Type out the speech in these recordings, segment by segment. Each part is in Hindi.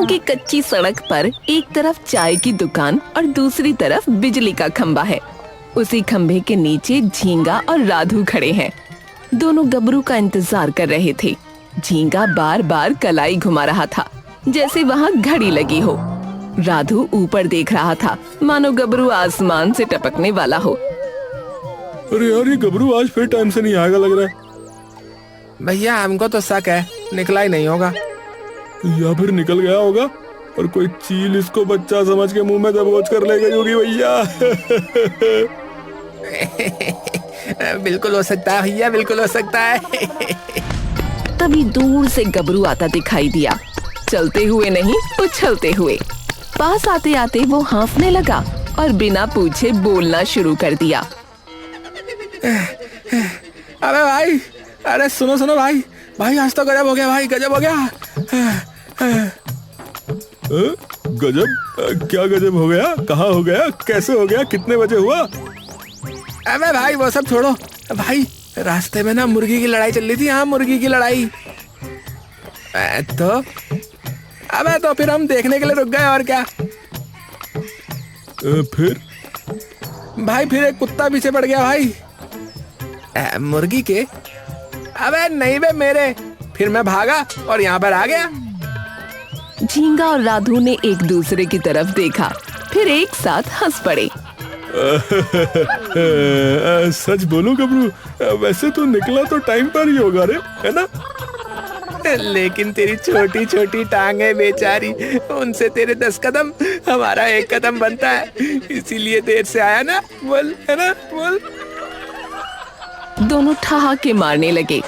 गांव की कच्ची सड़क पर एक तरफ चाय की दुकान और दूसरी तरफ बिजली का खंभा है। उसी खंभे के नीचे झींगा और राधू खड़े हैं। दोनों गबरू का इंतजार कर रहे थे। झींगा बार बार कलाई घुमा रहा था, जैसे वहाँ घड़ी लगी हो। राधू ऊपर देख रहा था, मानो गबरू आसमान से टपकने वाला हो। अरे यार, ये गबरू आज फिर टाइम से नहीं आएगा लग रहा है। भैया हमको तो शक है, निकला ही नहीं होगा। या फिर निकल गया होगा और कोई चील इसको बच्चा समझ के मुंह में दबोच कर ले गई होगी भैया। बिल्कुल हो सकता है भैया, बिल्कुल हो सकता है। तभी दूर से गबरू आता दिखाई दिया, चलते हुए नहीं उछलते हुए। पास आते आते वो हांफने लगा और बिना पूछे बोलना शुरू कर दिया। अरे भाई, अरे सुनो सुनो भाई, भाई आज तो गजब हो गया भाई, गजब हो गया। गजब? क्या गजब हो गया? कहाँ हो गया? कैसे हो गया? कितने बजे हुआ? अबे भाई वो सब छोड़ो भाई, रास्ते में ना मुर्गी की लड़ाई चल रही थी। हाँ, मुर्गी की लड़ाई। तो फिर हम देखने के लिए रुक गए, और क्या। फिर भाई फिर एक कुत्ता पीछे पड़ गया भाई। मुर्गी के? अबे नहीं बे मेरे। फिर मैं भागा और यहाँ पर आ गया। झींगा और राधू ने एक दूसरे की तरफ देखा, फिर एक साथ हंस पड़े। सच बोलूं गबरू, वैसे तो निकला तो टाइम पर ही होगा रे, है ना? लेकिन तेरी छोटी छोटी टांगे बेचारी, उनसे तेरे 10 कदम, हमारा 1 कदम बनता है, इसीलिए देर से आया ना। बोल, है ना? बोल। दोनों ठहाके मारने लगे।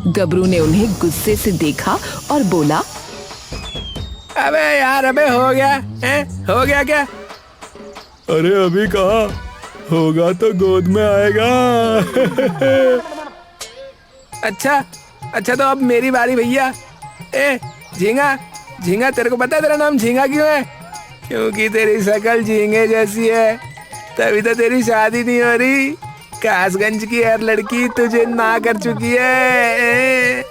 गबरू ने उन्हें गुस्से से देखा और बोला, अबे यार, अबे हो गया है? हो गया क्या? अरे अभी कहा होगा, तो गोद में आएगा। अच्छा तो अब मेरी बारी भैया। झींगा, झींगा तेरे को पता है तेरा नाम झींगा क्यों है? क्योंकि तेरी शक्ल झींगे जैसी है, तभी तो तेरी शादी नहीं हो रही। कासगंज की हर लड़की तुझे ना कर चुकी है।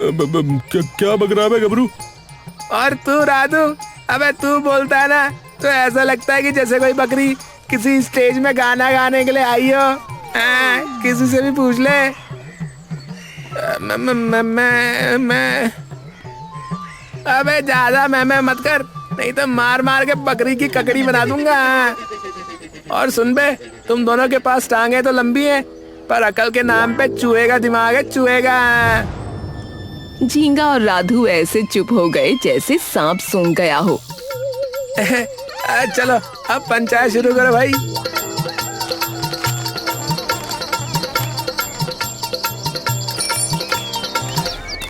क्या बक रहा है गबरू? और तू राधू, अबे तू बोलता है ना तो ऐसा लगता है कि जैसे कोई बकरी किसी स्टेज में गाना गाने के लिए आई हो। किसी से भी पूछ ले। मैं अबे ज्यादा मैं मत कर, नहीं तो मार मार के बकरी की ककड़ी बना दूंगा। और सुन बे, तुम दोनों के पास टांगे तो लंबी हैं, पर अकल के नाम पे चूहे का दिमाग है, चूहे का। झींगा और राधू ऐसे चुप हो गए जैसे सांप सूंघ गया हो। चलो अब पंचायत शुरू करो भाई।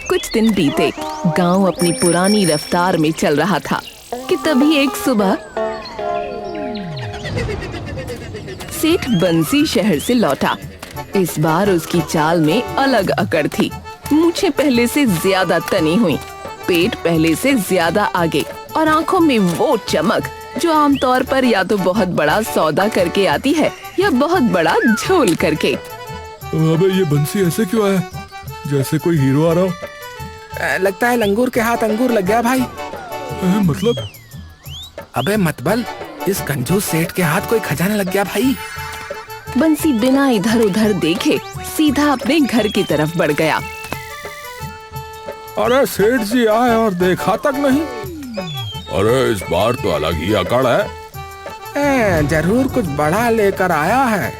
कुछ दिन बीते, गांव अपनी पुरानी रफ्तार में चल रहा था कि तभी एक सुबह सेठ बंसी शहर से लौटा। इस बार उसकी चाल में अलग अकड़ थी। मूछें पहले से ज्यादा तनी हुई, पेट पहले से ज्यादा आगे और आंखों में वो चमक जो आमतौर पर या तो बहुत बड़ा सौदा करके आती है या बहुत बड़ा झोल करके। अबे ये बंसी ऐसे क्यों आया, जैसे कोई हीरो आ रहा हो? लगता है लंगूर के हाथ अंगूर लग गया भाई। मतलब? अबे मतबल, इस कंजूस सेठ के हाथ कोई खजाना लग गया भाई। बंसी बिना इधर उधर देखे सीधा अपने घर की तरफ बढ़ गया। अरे सेठ जी आए और देखा तक नहीं। अरे इस बार तो अलग ही अकड़ है। जरूर कुछ बड़ा लेकर आया है।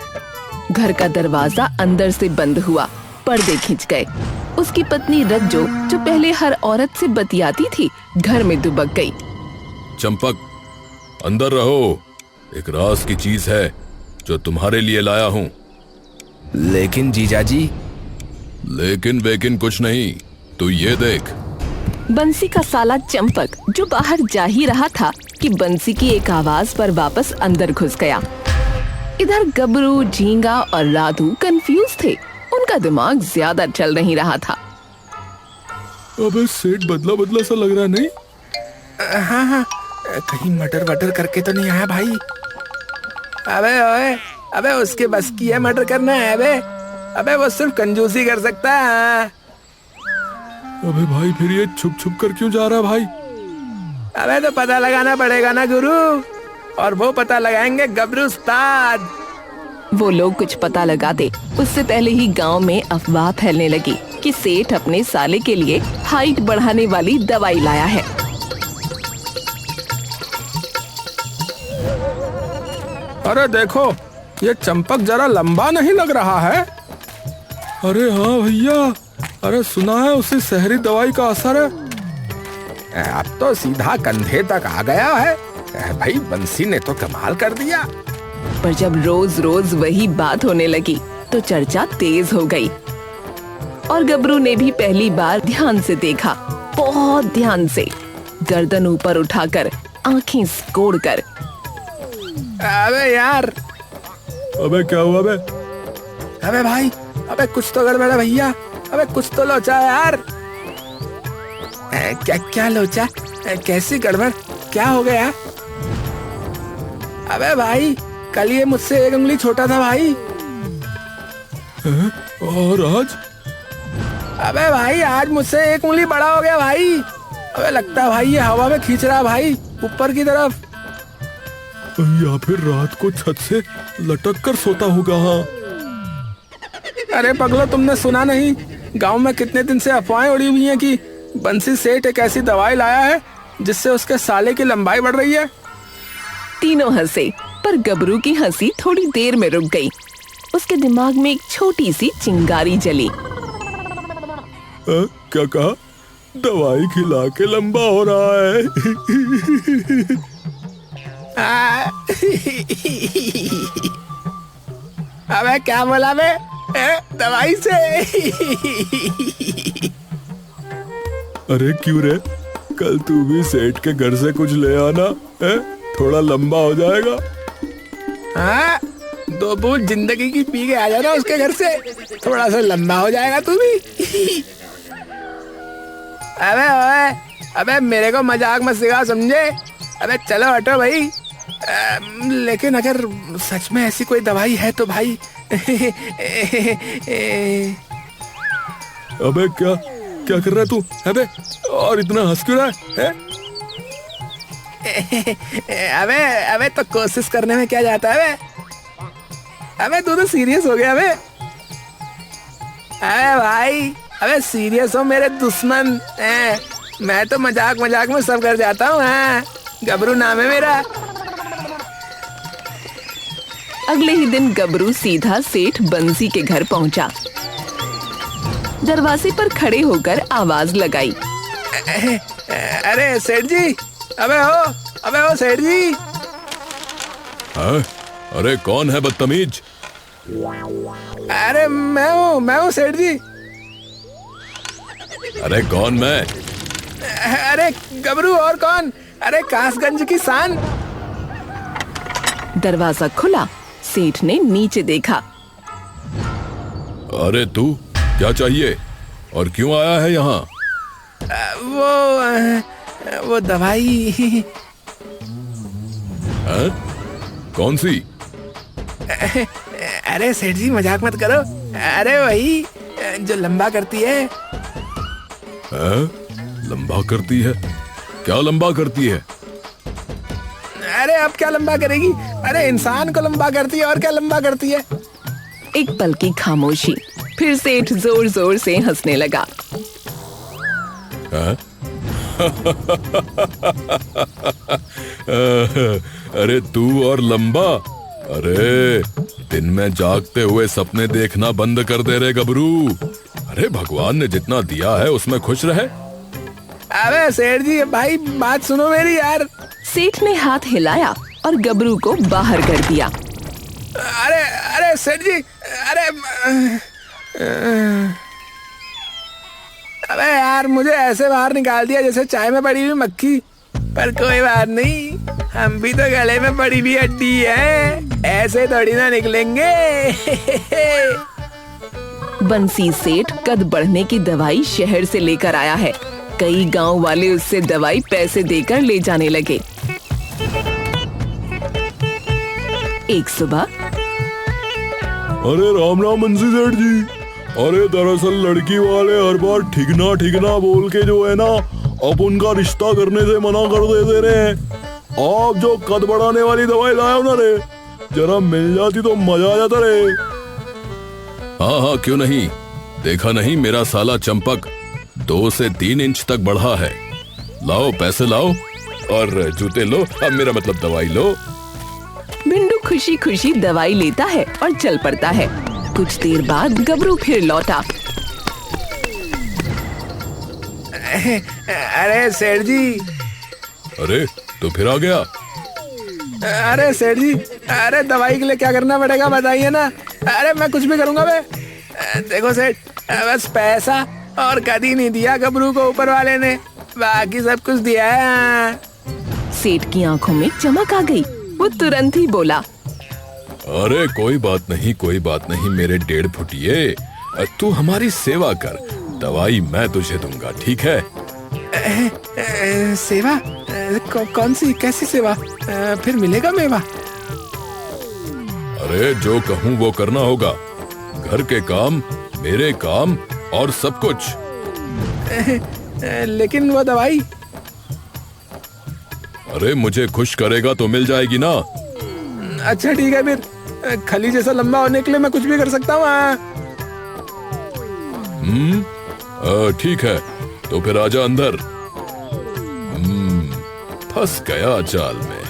घर का दरवाजा अंदर से बंद हुआ, पर्दे खिंच गए। उसकी पत्नी रज्जो, जो पहले हर औरत से बतियाती थी, घर में दुबक गई। चंपक, अंदर रहो, एक राज की चीज है जो तुम्हारे लिए लाया हूँ। लेकिन जीजाजी। लेकिन वेकिन कुछ नहीं, तू ये देख। बंसी का साला चंपक, जो बाहर जा ही रहा था कि बंसी की एक आवाज पर वापस अंदर घुस गया। इधर गबरू, झींगा और राधू कंफ्यूज थे, उनका दिमाग ज्यादा चल नहीं रहा था। अबे सेठ बदला बदला सा लग रहा नहीं? हाँ, कहीं मटर वटर करके तो नहीं आया भाई। अबे ओए, अबे उसके बस की है मर्डर करना है अबे। अबे वो सिर्फ कंजूसी कर सकता है। अबे भाई फिर ये छुप छुप कर क्यों जा रहा है भाई? अबे तो पता लगाना पड़ेगा ना गुरु, और वो पता लगाएंगे गबरू उस्ताद। वो लोग कुछ पता लगाते उससे पहले ही गांव में अफवाह फैलने लगी कि सेठ अपने साले के लिए हाइट बढ़ाने वाली दवाई लाया है। अरे देखो, ये चंपक जरा लंबा नहीं लग रहा है? अरे हाँ भैया, अरे सुना है उसे शहरी दवाई का असर है। अब तो सीधा कंधे तक आ गया है। भाई बंसी ने तो कमाल कर दिया। पर जब रोज रोज वही बात होने लगी तो चर्चा तेज हो गई और गबरू ने भी पहली बार ध्यान से देखा, बहुत ध्यान से, गर्दन ऊपर उठाकर, आंखें सिकोड़कर। अबे यार, अबे क्या हुआ बे? अबे भाई, अबे कुछ तो गड़बड़ है भैया। अबे कुछ तो लोचा है यार। क्या क्या लोचा? कैसी गड़बड़? क्या हो गया? अबे भाई, कल ये मुझसे 1 उंगली छोटा था भाई। और आज? अबे भाई आज मुझसे 1 उंगली बड़ा हो गया भाई। अबे लगता है भाई ये हवा में खींच रहा है भाई, ऊपर की तरफ। या फिर रात को छत से लटक कर सोता होगा। हाँ। अरे पगलो, तुमने सुना नहीं? गांव में कितने दिन से अफवाहें उड़ी हुई हैं कि बंसी सेठ एक ऐसी दवाई लाया है जिससे उसके साले की लंबाई बढ़ रही है। तीनों हंसे, पर गबरू की हंसी थोड़ी देर में रुक गई। उसके दिमाग में एक छोटी सी चिंगारी जली। क्या कहा? दवाई खिला के लंबा हो रहा है। अबे क्या बोला बे? दवाई से? अरे क्यों रे, कल तू भी सेठ के घर से कुछ ले आना है, थोड़ा लंबा हो जाएगा। हाँ, 2 बूंद जिंदगी की पी के आ जाना उसके घर से, थोड़ा सा लंबा हो जाएगा तू भी। अबे ओए, अबे मेरे को मजाक मत सिखा, समझे? अबे चलो हटो भाई। लेकिन अगर सच में ऐसी कोई दवाई है तो भाई। अबे क्या क्या कर रहा है तू? अबे और इतना हंस क्यों रहा है? अबे अबे तो कोशिश करने में क्या जाता है? अबे तू तो सीरियस हो गया। अबे अबे भाई, अबे सीरियस हो मेरे दुश्मन। मैं तो मजाक मजाक में सब कर जाता हूँ। गबरू नाम है मेरा। अगले ही दिन गबरू सीधा सेठ बंसी के घर पहुंचा। दरवाजे पर खड़े होकर आवाज लगाई। अरे सेठ जी, अबे हो सेठ जी। हाँ? अरे कौन है बदतमीज? अरे मैं हूँ सेठ जी। अरे कौन मैं? अरे गबरू, और कौन? अरे कासगंज की शान। दरवाजा खुला, सेठ ने नीचे देखा। अरे तू क्या चाहिए और क्यों आया है यहाँ? वो दवाई। हाँ? कौन सी? अरे सेठ जी मजाक मत करो। अरे वही जो लंबा करती है। हाँ? लंबा करती है? क्या लंबा करती है? अरे अब क्या लंबा करेगी? अरे इंसान को लंबा करती है, और क्या लंबा करती है? एक पल की खामोशी, फिर सेठ जोर जोर से हंसने लगा। हाँ? अरे तू और लंबा? अरे दिन में जागते हुए सपने देखना बंद कर दे रे गबरू। अरे भगवान ने जितना दिया है उसमें खुश रहे। अबे सेठ जी भाई, बात सुनो मेरी यार। सेठ ने हाथ हिलाया और गबरू को बाहर कर दिया। अरे सेठ जी, अबे यार मुझे ऐसे बाहर निकाल दिया जैसे चाय में पड़ी हुई मक्खी। पर कोई बात नहीं, हम भी तो गले में पड़ी हुई हड्डी है, ऐसे थोड़ी ना निकलेंगे। बंसी सेठ कद बढ़ने की दवाई शहर से लेकर आया है। कई गांव वाले उससे दवाई पैसे देकर ले जाने लगे। एक सुबह अरे राम राम मुंशी सेठ जी। अरे दरअसल लड़की वाले हर बार ठिकना बोल के जो है ना, अब उनका रिश्ता करने से मना कर दे रहे हैं। आप जो कद बढ़ाने वाली दवाई लाए हो ना रे, जरा मिल जाती तो मजा आ जाता रे। हाँ क्यों नहीं, देखा नहीं मेरा साला चंपक 2 से 3 इंच तक बढ़ा है। लाओ पैसे लाओ और जूते लो, अब मेरा मतलब दवाई लो। भिंडू खुशी खुशी दवाई लेता है और चल पड़ता है। कुछ देर बाद गबरू फिर लौटा। अरे सेठ जी। अरे तो फिर आ गया। अरे सेठ जी, अरे दवाई के लिए क्या करना पड़ेगा बताइए ना। अरे मैं कुछ भी करूंगा बे। देखो सेठ, बस पैसा और कदी नहीं दिया गबरू को ऊपर वाले ने, बाकी सब कुछ दिया है। सेठ की आंखों में चमक आ गई। वो तुरंत ही बोला, अरे कोई बात नहीं मेरे 1.5 फुटिए, तू हमारी सेवा कर, दवाई मैं तुझे दूंगा, ठीक है? सेवा? कौन सी, कैसी सेवा? फिर मिलेगा मेवा? अरे जो कहूँ वो करना होगा, घर के काम, मेरे काम और सब कुछ। लेकिन वो दवाई? अरे मुझे खुश करेगा तो मिल जाएगी ना। अच्छा ठीक है, फिर खली जैसा लंबा होने के लिए मैं कुछ भी कर सकता हूँ। ठीक है, तो फिर आजा अंदर। फंस गया जाल में।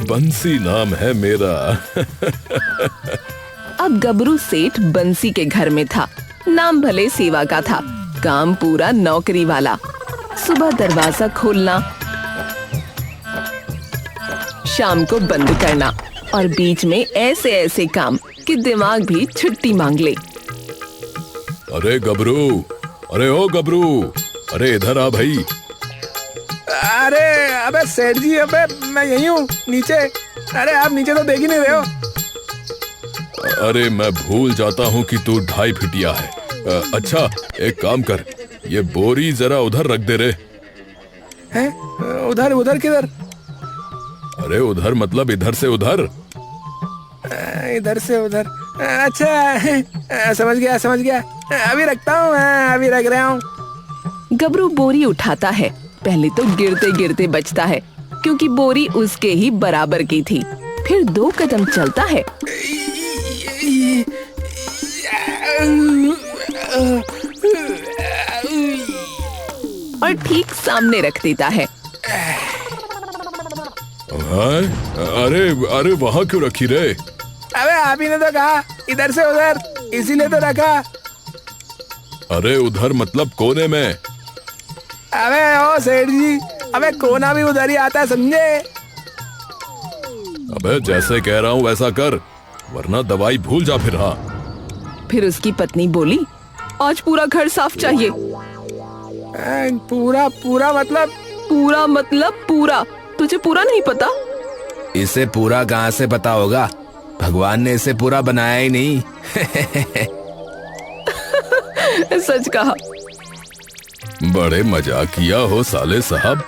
बंसी नाम है मेरा। अब गबरू सेठ बंसी के घर में था। नाम भले सेवा का था, काम पूरा नौकरी वाला। सुबह दरवाजा खोलना, शाम को बंद करना, और बीच में ऐसे ऐसे काम कि दिमाग भी छुट्टी मांग ले। अरे गबरू, अरे ओ गबरू, अरे इधर आ भाई। अरे अबे सेठ जी, अबे मैं यही हूँ नीचे। अरे आप नीचे तो देख ही नहीं रहे हो। अरे मैं भूल जाता हूँ कि तू 2.5 फीटिया है। अच्छा एक काम कर, ये बोरी जरा उधर रख दे रे। हैं? उधर? उधर किधर? अरे उधर मतलब इधर से उधर। इधर से उधर? अच्छा समझ गया। अभी रखता हूँ, अभी रख रहा हूँ। गबरू बोरी उठाता है। पहले तो गिरते गिरते बचता है, क्योंकि बोरी उसके ही बराबर की थी। फिर 2 कदम चलता है और ठीक सामने रख देता है। अरे वहाँ क्यों रखी रे? अबे आप ही ने तो कहा इधर से उधर, इसीलिए तो रखा। अरे उधर मतलब कोने में। अबे ओ सेठ जी, अबे कोना भी उधर ही आता है, समझे? अबे जैसे कह रहा हूँ वैसा कर, वरना दवाई भूल जा फिर। हाँ। फिर उसकी पत्नी बोली, आज पूरा घर साफ चाहिए। पूरा मतलब? पूरा। तुझे पूरा नहीं पता? इसे पूरा कहाँ से पता होगा? भगवान ने इसे पूरा बनाया ही नहीं। सच कहा। बड़े मजाकिया हो साले साहब।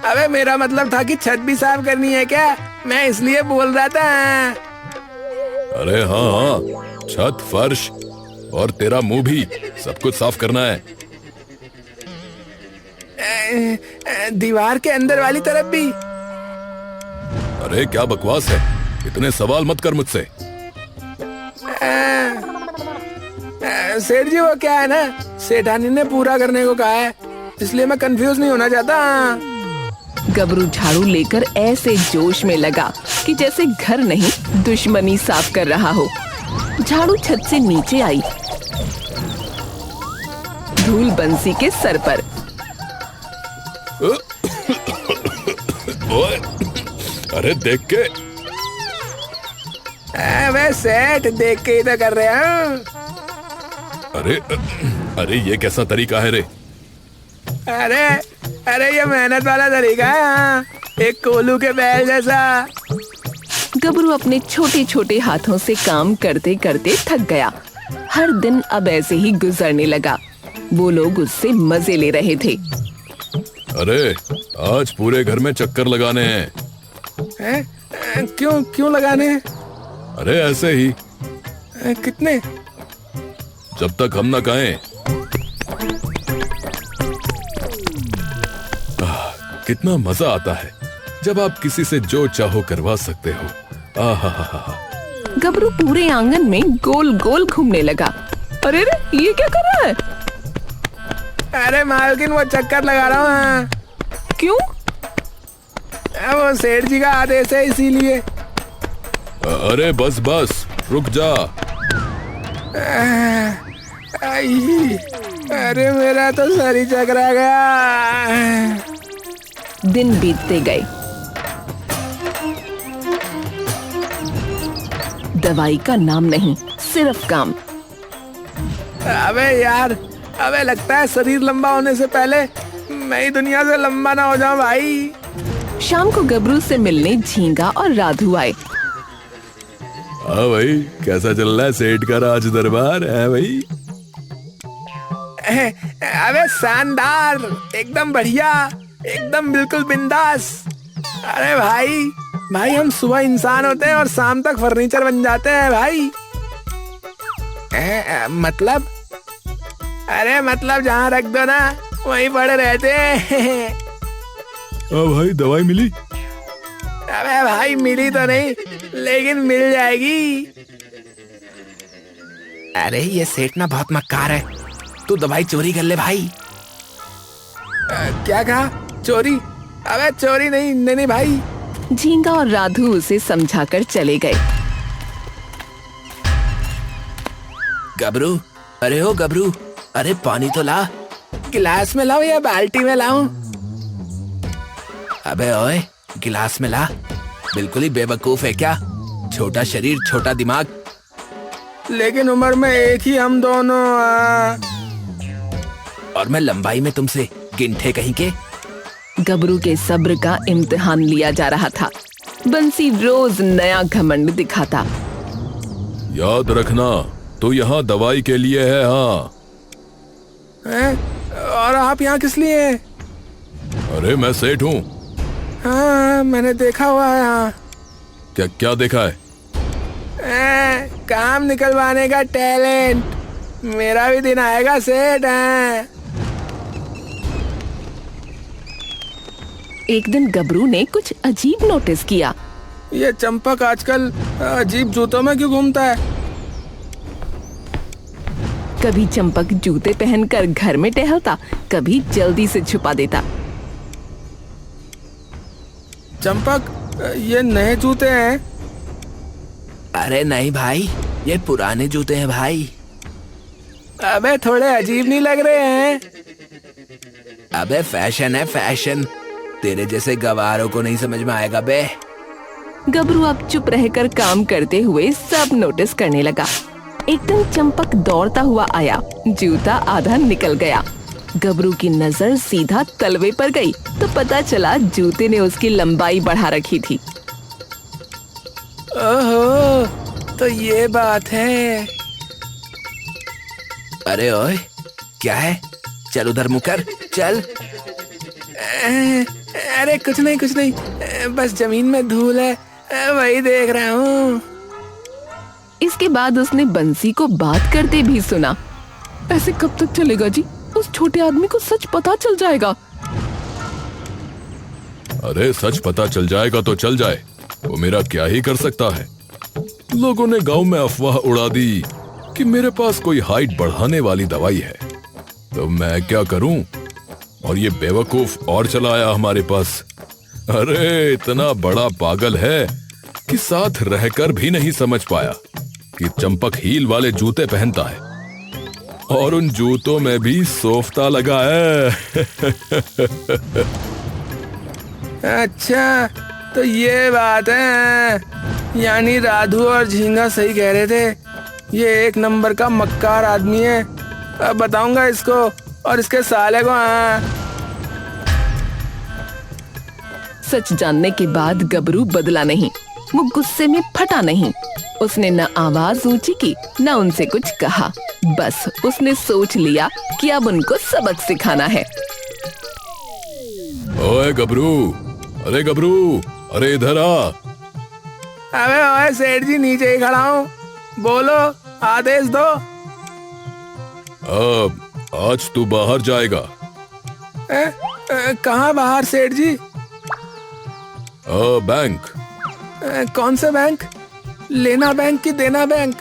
अबे मेरा मतलब था कि छत भी साफ करनी है क्या? मैं इसलिए बोल रहा था। अरे हाँ, छत, फर्श और तेरा मुंह भी, सब कुछ साफ करना है। दीवार के अंदर वाली तरफ भी? अरे क्या बकवास है, इतने सवाल मत कर मुझसे। सेठ जी वो क्या है ना, सेठानी ने पूरा करने को कहा है, इसलिए मैं कंफ्यूज नहीं होना चाहता। गबरू झाड़ू लेकर ऐसे जोश में लगा कि जैसे घर नहीं दुश्मनी साफ कर रहा हो। झाड़ू छत से नीचे आई, धूल बंसी के सर पर। अरे देख के। मैं सेठ देख के ही तो कर रहे हैं। अरे ये कैसा तरीका है रे? अरे ये मेहनत वाला तरीका है, एक कोलू के बैल जैसा। गबरू अपने छोटे छोटे हाथों से काम करते करते थक गया। हर दिन अब ऐसे ही गुजरने लगा। वो लोग उससे मजे ले रहे थे। अरे आज पूरे घर में चक्कर लगाने हैं। क्यों क्यों लगाने हैं? अरे ऐसे ही, कितने? जब तक हम न कहें। कितना मजा आता है जब आप किसी से जो चाहो करवा सकते हो। आहा। गबरू पूरे आंगन में गोल गोल घूमने लगा। अरे रे, ये क्या कर रहा है? अरे मालकिन, वो चक्कर लगा रहा हूँ। क्यों? वो सेठ जी का आदेश है, इसीलिए। अरे बस बस, रुक जा। आई, अरे मेरा तो सर ही चकरा गया। दिन बीतते गए। दवाई का नाम नहीं, सिर्फ काम। अबे यार, अबे लगता है शरीर लंबा होने से पहले मैं ही दुनिया से लंबा ना हो जाऊं भाई। शाम को गबरू से मिलने झींगा और राधू आए। हाँ भाई, कैसा चल रहा है सेठ का राज दरबार है भाई? अबे शानदार, एकदम बढ़िया, एकदम बिल्कुल बिंदास। अरे भाई, हम सुबह इंसान होते हैं और शाम तक फर्नीचर बन जाते हैं भाई। मतलब? अरे मतलब जहाँ रख दो ना, वहीं पड़े रहते हैं। हाँ भाई, दवाई मिली? अबे भाई, मिली तो नहीं, लेकिन मिल जाएगी। अरे ये सेठ ना बहुत मक्कार है, तू दवाई चोरी कर ले भाई। क्या कहा? चोरी? अबे चोरी नहीं भाई। झींगा और राधू उसे समझाकर चले गए। गबरू, अरे ओ गबरू, अरे पानी तो ला। गिलास में लाऊं या बाल्टी में लाऊं? अबे ओए, गिलास में ला। बिल्कुल ही बेवकूफ है क्या? छोटा शरीर, छोटा दिमाग। लेकिन उम्र में एक ही हम दोनों। और मैं लंबाई में तुमसे गिनठे कहीं के। गबरू के सब्र का इम्तिहान लिया जा रहा था। बंसी रोज नया घमंड दिखाता। याद रखना, तो यहाँ दवाई के लिए है। हाँ। और आप यहाँ किस लिए हैं? अरे मैं सेठ हूँ। हाँ, मैंने देखा हुआ है। हाँ। क्या देखा है? काम निकलवाने का टैलेंट। मेरा भी दिन आएगा सेठ। एक दिन गबरू ने कुछ अजीब नोटिस किया। ये चंपक आजकल अजीब जूतों में क्यों घूमता है? कभी चंपक जूते पहनकर घर में टहलता, कभी जल्दी से छुपा देता। चंपक, ये नए जूते हैं? अरे नहीं भाई, ये पुराने जूते हैं भाई। अबे थोड़े अजीब नहीं लग रहे हैं? अबे फैशन है, फैशन। तेरे जैसे गवारों को नहीं समझ में आएगा बे। गबरू अब चुप रहकर काम करते हुए सब नोटिस करने लगा। एक दिन चंपक दौड़ता हुआ आया, जूता आधा निकल गया। गबरू की नजर सीधा तलवे पर गई तो पता चला जूते ने उसकी लंबाई बढ़ा रखी थी। ओहो, तो ये बात है। अरे ओए, क्या है? चल उधर मुँह कर, चल। अरे कुछ नहीं, बस जमीन में धूल है, वही देख रहा हूँ। इसके बाद उसने बंसी को बात करते भी सुना। ऐसे कब तक चलेगा जी? उस छोटे आदमी को सच पता चल जाएगा। अरे सच पता चल जाएगा तो चल जाए, वो मेरा क्या ही कर सकता है। लोगों ने गांव में अफवाह उड़ा दी कि मेरे पास कोई हाइट बढ़ाने वाली दवाई है, तो मैं क्या करूं? और ये बेवकूफ और चला आया हमारे पास। अरे इतना बड़ा पागल है कि साथ रहकर भी नहीं समझ पाया कि चंपक हील वाले जूते पहनता है और उन जूतों में भी सोफ्ता लगा है। अच्छा, तो ये बात है। यानी राधू और झींगा सही कह रहे थे, ये एक नंबर का मक्कार आदमी है। अब बताऊंगा इसको और इसके साले को। सच जानने के बाद गबरू बदला नहीं, वो गुस्से में फटा नहीं। उसने न आवाज ऊंची की, न उनसे कुछ कहा। बस उसने सोच लिया कि अब उनको सबक सिखाना है। ओए गबरू, अरे गबरू, अरे इधर आ। अबे ओए सेठ जी, नीचे ही खड़ा हूँ, बोलो, आदेश दो। आज तू बाहर जाएगा। कहाँ बाहर सेठ जी? बैंक। कौन से बैंक? लेना बैंक की देना बैंक?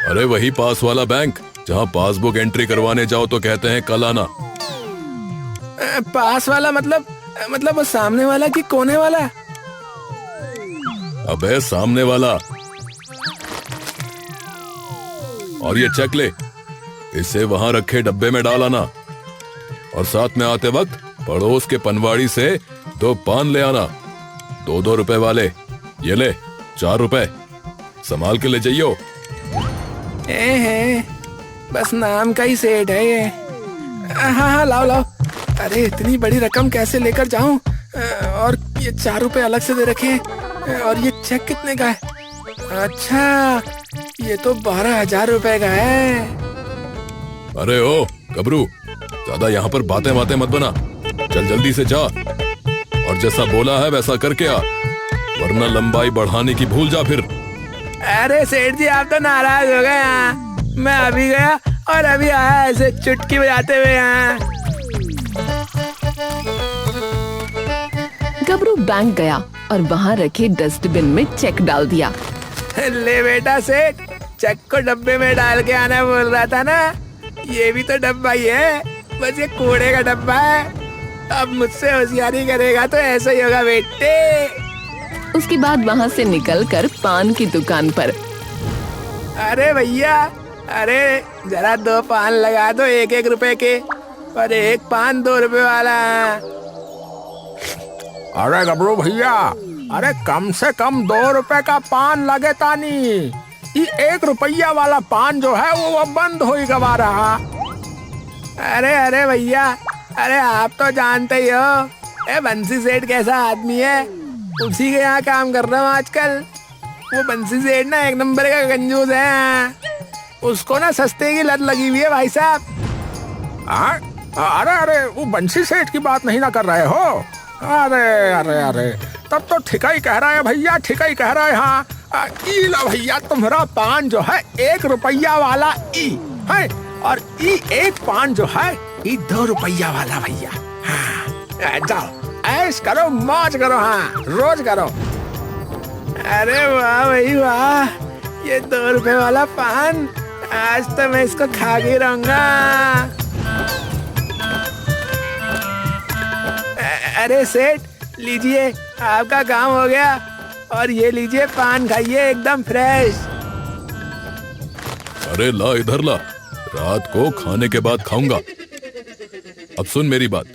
अरे वही पास वाला बैंक जहाँ पासबुक एंट्री करवाने जाओ तो कहते हैं कल आना। पास वाला मतलब वो सामने वाला कि कोने वाला? अबे सामने वाला। और ये चेक ले, इसे वहां रखे डब्बे में डाल आना, और साथ में आते वक्त पड़ोस के पनवाड़ी से 2 पान ले आना, 2-2 रुपए वाले। ये ले 4 रुपए, संभाल के ले जाइयो। बस नाम का ही सेठ है ये। हाँ, लाओ। अरे इतनी बड़ी रकम कैसे लेकर जाऊं? और ये 4 रुपए अलग से दे रखे हैं। और ये चेक कितने का है? अच्छा, ये तो 12,000 रुपए का है। अरे ओ गबरू, ज्यादा यहाँ पर बातें मत बना, चल जल्दी से जा, और जैसा बोला है वैसा करके आ, वरना लंबाई बढ़ाने की भूल जा फिर। अरे सेठ जी, आप तो नाराज हो गए यहाँ। मैं अभी गया और अभी आया, ऐसे चुटकी बजाते हुए यहाँ। गबरू बैंक गया और वहाँ रखे डस्टबिन में चेक डाल दिया। ले बेटा सेठ, चेक को डब्बे में डाल के आना बोल रहा था ना। ये भी तो डब्बा ही है, बस ये कूड़े का डब्बा है। अब मुझसे होशियारी करेगा तो ऐसा ही होगा बेटे। उसके बाद वहाँ से निकलकर पान की दुकान पर। अरे भैया, अरे जरा 2 पान लगा दो 1-1 रुपए के, और 1 पान 2 रुपए वाला। अरे गबरू भैया, अरे कम से कम 2 रुपए का पान लगे तानी। ये 1 रुपया वाला पान जो है वो बंद हो गवा रहा। अरे भैया, अरे आप तो जानते ही हो बंसी सेठ कैसा आदमी है। उसी के यहाँ काम कर रहा हूँ आजकल। वो बंसी सेठ ना 1 नंबर का कंजूस है। उसको ना सस्ते की लत लगी हुई है भाई साहब। अरे वो बंसी सेठ की बात नहीं ना कर रहे हो? अरे तब तो ठिका ही कह रहा है भैया, ठिका ही कह रहा है। हाँ, ई लो भैया, तुम्हारा पान जो है 1 रुपया वाला ई है, और ई 1 पान जो है ई 2 रुपया वाला भैया। हाँ, जाओ ऐश करो, मौज करो, हाँ रोज करो। अरे वाह भाई वाह, ये 2 रुपए वाला पान, आज तो मैं इसको खा के रहूंगा। अरे सेठ, लीजिए आपका काम हो गया, और ये लीजिए पान खाइए एकदम फ्रेश। अरे ला इधर ला, रात को खाने के बाद खाऊंगा। अब सुन मेरी बात।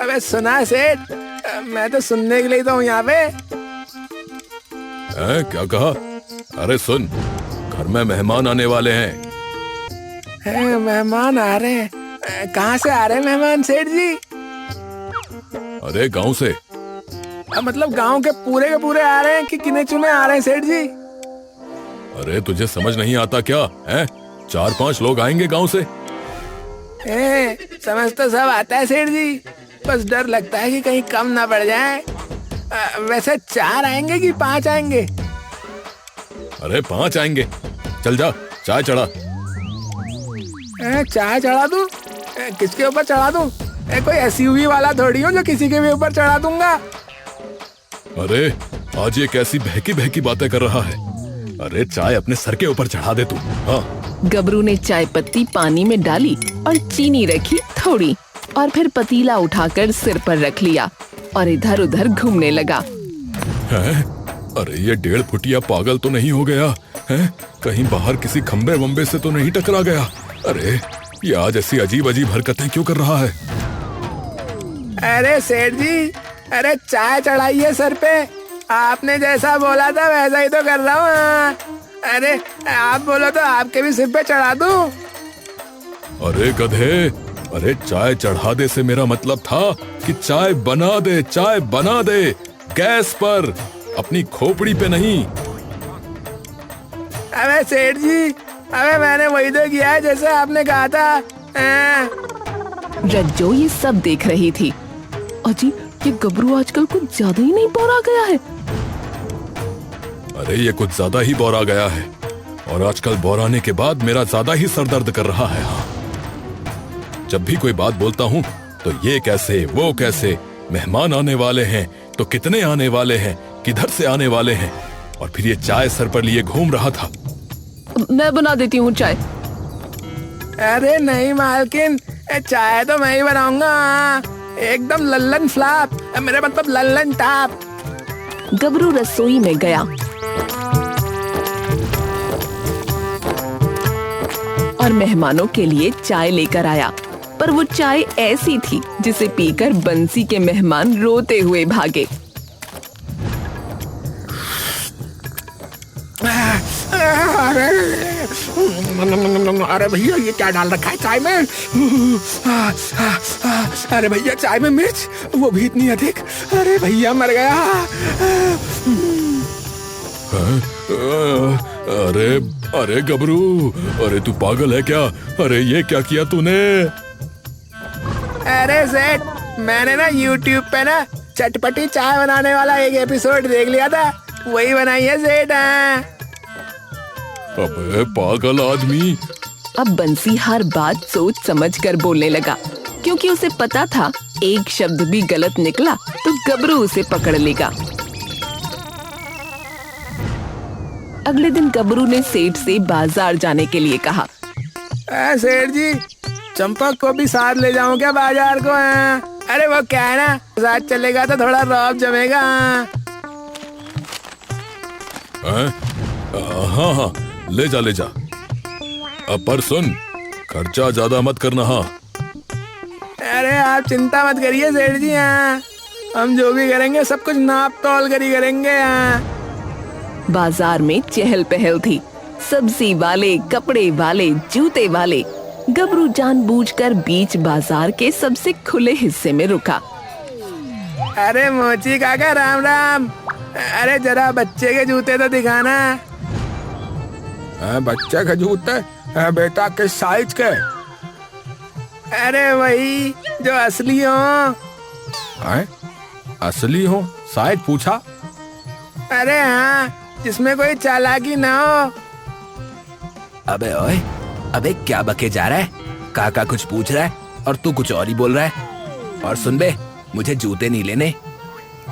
अबे सुना सेठ, मैं तो सुनने के लिए तो हूँ यहाँ पे। क्या कहा? अरे सुन, घर में मेहमान आने वाले हैं। मेहमान आ रहे हैं? कहाँ से आ रहे हैं मेहमान सेठ जी? अरे गांव से। मतलब गांव के पूरे आ रहे हैं कि गिने चुने आ रहे हैं सेठ जी? अरे तुझे समझ नहीं आता क्या है? 4-5 लोग आएंगे गांव से। समझ तो सब आता है सेठ जी, बस डर लगता है कि कहीं कम ना पड़ जाए। वैसे 4 आएंगे कि 5 आएंगे? अरे 5 आएंगे। चल जा, चाय चढ़ा। चाय चढ़ा दूं? किसके ऊपर चढ़ा दूं? कोई एसयूवी वाला थोड़ी हूँ जो किसी के भी ऊपर चढ़ा दूंगा। अरे आज ये कैसी बहकी बातें कर रहा है? अरे चाय अपने सर के ऊपर चढ़ा दे तू। हाँ। गबरू ने चाय पत्ती पानी में डाली और चीनी रखी थोड़ी, और फिर पतीला उठाकर सिर पर रख लिया और इधर उधर घूमने लगा। है? अरे ये 1.5 फुटिया पागल तो नहीं हो गया है? कहीं बाहर किसी खंबे वंबे से तो नहीं टकरा गया? अरे ये आज ऐसी अजीब हरकतें क्यों कर रहा है? अरे सेठ जी, अरे चाय चढ़ाइए सर पे। आपने जैसा बोला था वैसा ही तो कर रहा हूँ। अरे आप बोलो तो आपके भी सिर पे चढ़ा दूं? अरे गधे, अरे चाय चढ़ा दे से मेरा मतलब था कि चाय बना दे गैस पर, अपनी खोपड़ी पे नहीं। अबे सेठ जी, अबे मैंने वही तो किया है जैसे आपने कहा था। रज्जो ये सब देख रही थी। अजी, ये गबरू आजकल कुछ ज्यादा ही नहीं बोरा गया है। अरे ये कुछ ज्यादा ही बौरा गया है और आजकल बौराने के बाद मेरा ज्यादा ही सर दर्द कर रहा है। हाँ, जब भी कोई बात बोलता हूँ तो ये कैसे वो कैसे, मेहमान आने वाले हैं तो कितने आने वाले हैं, किधर से आने वाले हैं, और फिर ये चाय सर पर लिए घूम रहा था। मैं बना देती हूँ चाय। अरे नहीं मालकिन, चाय तो मैं ही बनाऊंगा, एकदम लल्लन फ्लॉप, मेरा मतलब लल्लन टॉप। गबरू रसोई में गया और मेहमानों के लिए चाय लेकर आया, पर वो चाय ऐसी थी जिसे पीकर बंसी के मेहमान रोते हुए भागे। अरे भैया ये क्या डाल रखा है चाय में? अरे भैया चाय में मिर्च, वो भी इतनी अधिक। अरे भैया मर गया। अरे अरे गबरू, अरे तू पागल है क्या? अरे ये क्या किया तूने? अरे सेठ, मैंने ना YouTube पे ना चटपटी चाय बनाने वाला एक एपिसोड देख लिया था, वही बनाई है सेठ। अबे पागल आदमी। अब बंसी हर बात सोच समझ कर बोलने लगा, क्योंकि उसे पता था एक शब्द भी गलत निकला तो गबरू उसे पकड़ लेगा। अगले दिन गबरू ने सेठ से बाजार जाने के लिए कहा। सेठ जी, चंपक को भी साथ ले जाऊं क्या बाजार को? अरे वो क्या है ना, साथ चलेगा तो थोड़ा रौब जमेगा। हाँ हाँ, ले जा ले जा। अब पर सुन, खर्चा ज्यादा मत करना। हाँ, अरे आप चिंता मत करिए सेठ जी, हम जो भी करेंगे सब कुछ नाप तौल कर ही करेंगे। बाजार में चहल पहल थी, सब्जी वाले, कपड़े वाले, जूते वाले। गबरू जानबूझकर बीच बाजार के सबसे खुले हिस्से में रुका। अरे मोची काका राम राम। अरे जरा बच्चे के जूते तो दिखाना। बच्चे के जूते? बेटा किस साइज के? अरे वही जो असली हो। असली हो? साइज पूछा? अरे हाँ, जिसमें कोई चालाकी ना हो। अबे ओए, अबे क्या बके जा रहा है? काका कुछ पूछ रहा है और तू कुछ और ही बोल रहा है। और सुन बे, मुझे जूते नहीं लेने,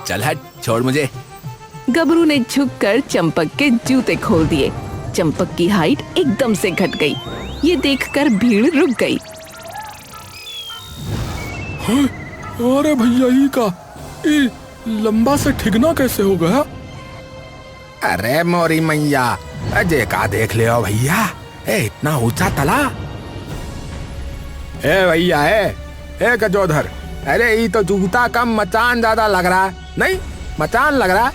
चल हट, छोड़ मुझे। गबरू ने झुककर चंपक के जूते खोल दिए। चंपक की हाइट एकदम से घट गई। ये देखकर भीड़ रुक गई। अरे भैया ही का लंबा से ठिगना कैसे हो गया? अरे मोरी मैया, अजय का देख ले भैया, इतना ऊंचा तला। भैया गजोधर, अरे ये तो जूता कम मचान ज्यादा लग रहा है। नहीं, मचान लग रहा है।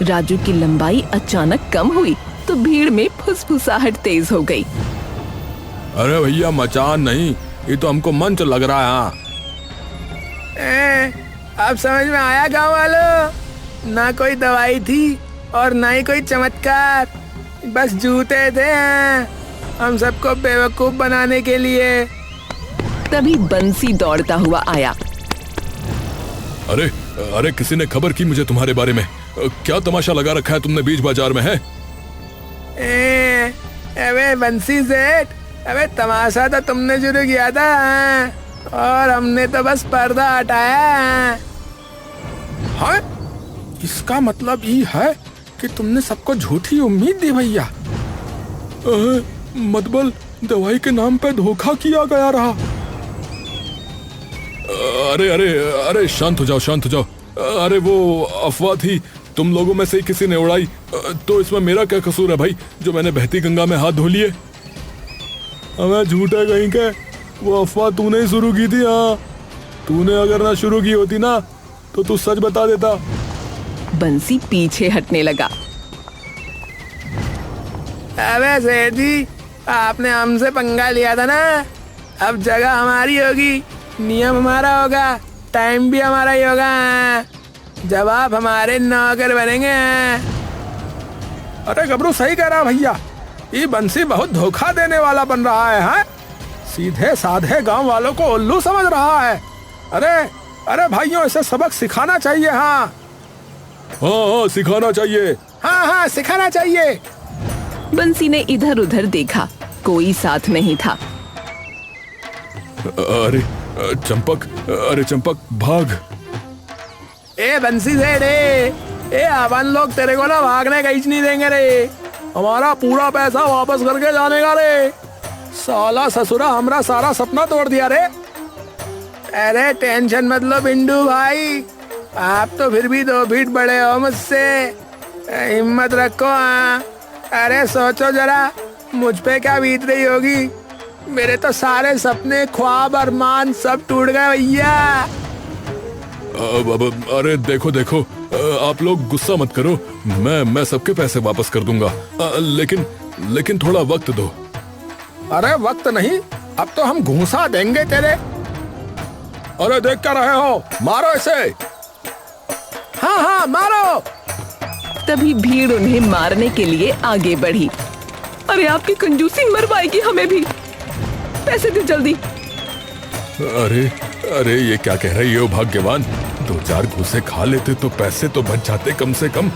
राजू की लंबाई अचानक कम हुई तो भीड़ में फुसफुसाहट तेज हो गई। अरे भैया मचान नहीं, ये तो हमको मंच लग रहा है। अब समझ में आया गाँव वालों, ना कोई दवाई थी और ना ही कोई चमत्कार, बस जूते थे हम सबको बेवकूफ बनाने के लिए। तभी बंसी दौड़ता हुआ आया। अरे अरे, किसी ने खबर की मुझे तुम्हारे बारे में? क्या तमाशा लगा रखा है तुमने बीच बाजार में? है अबे बंसी सेठ, अबे तमाशा तो तुमने शुरू किया था और हमने तो बस पर्दा हटाया। हाँ, इसका मतलब ये है कि तुमने सबको झूठी उम्मीद दी भैया। मतलब दवाई के नाम पे धोखा किया गया रहा। अरे अरे अरे, शांत हो जाओ, शांत हो जाओ। अरे वो अफवाह थी, तुम लोगों में से ही किसी ने उड़ाई, तो इसमें मेरा क्या कसूर है भाई, जो मैंने बहती गंगा में हाथ धो लिए? हमें झूठे कहीं के, वो अफवाह तूने ही शुरू की थी। हाँ, तूने अगर ना शुरू की होती ना तो तू सच बता देता। बंसी पीछे हटने लगा। अबे सेठ जी, आपने हमसे पंगा लिया था ना, अब जगह हमारी होगी, नियम हमारा होगा, टाइम भी हमारा ही होगा, जब आप हमारे नौकर बनेंगे। अरे गबरू सही कह रहा भैया, ये बंसी बहुत धोखा देने वाला बन रहा है। हाँ? सीधे साधे गांव वालों को उल्लू समझ रहा है। अरे अरे भाइयों, इसे सबक सिखाना चाहिए। हाँ हाँ हाँ, सिखाना चाहिए। हाँ हाँ सिखाना चाहिए। बंसी ने इधर उधर देखा, कोई साथ नहीं था। अरे चंपक, अरे चंपक भाग। ए बंसी सेठ, ए अपन लोग तेरे को ना भागने कहीं नहीं देंगे रे। हमारा पूरा पैसा वापस करके जाने का रे। साला ससुरा हमारा सारा सपना तोड़ दिया रे। अरे टेंशन मत लो बिंदु भाई, आप तो फिर भी 2 फीट बड़े हो मुझसे। हिम्मत रखो। हाँ अरे सोचो जरा, मुझ पे क्या बीत रही होगी। मेरे तो सारे सपने, ख्वाब, अरमान सब टूट गए भैया। अरे देखो देखो, आप लोग गुस्सा मत करो, मैं सबके पैसे वापस कर दूंगा। लेकिन थोड़ा वक्त दो। अरे वक्त नहीं, अब तो हम घूंसा देंगे तेरे। अरे देख क्या रहे हो, मारो इसे। हाँ हाँ मारो। तभी भीड़ उन्हें मारने के लिए आगे बढ़ी। अरे आपकी कंजूसी मरवाएगी हमें भी, पैसे दे जल्दी। अरे ये क्या कह रही हो भाग्यवान, 2-4 घूसे खा लेते तो पैसे तो बच जाते कम से कम।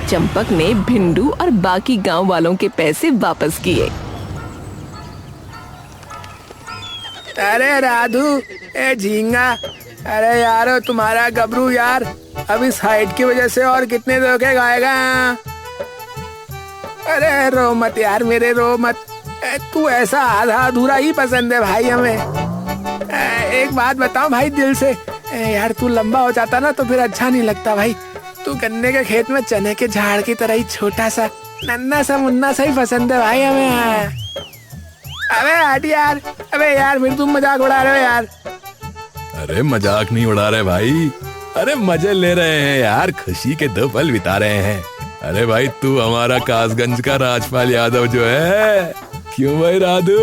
चंपक ने भिंडू और बाकी गांव वालों के पैसे वापस किए। अरे राधू, ए झींगा, अरे यार तुम्हारा गबरू यार अब इस हाइट की वजह से और कितने धोखे खाएगा। अरे रो मत यार मेरे, रो मत। तू ऐसा आधा अधूरा ही पसंद है भाई हमें। एक बात बताओ भाई दिल से, यार तू लंबा हो जाता ना तो फिर अच्छा नहीं लगता भाई। तू गन्ने के खेत में चने के झाड़ की तरह ही छोटा सा नन्ना सा मुन्ना सा ही पसंद है भाई हमें। अबे हट यार, अबे यार फिर तुम मजाक उड़ा रहे हो यार। अरे मजाक नहीं उड़ा रहे भाई, अरे मजे ले रहे हैं यार, खुशी के 2 पल बिता रहे हैं। अरे भाई तू हमारा कासगंज का राजपाल यादव जो है, क्यों भाई राधू?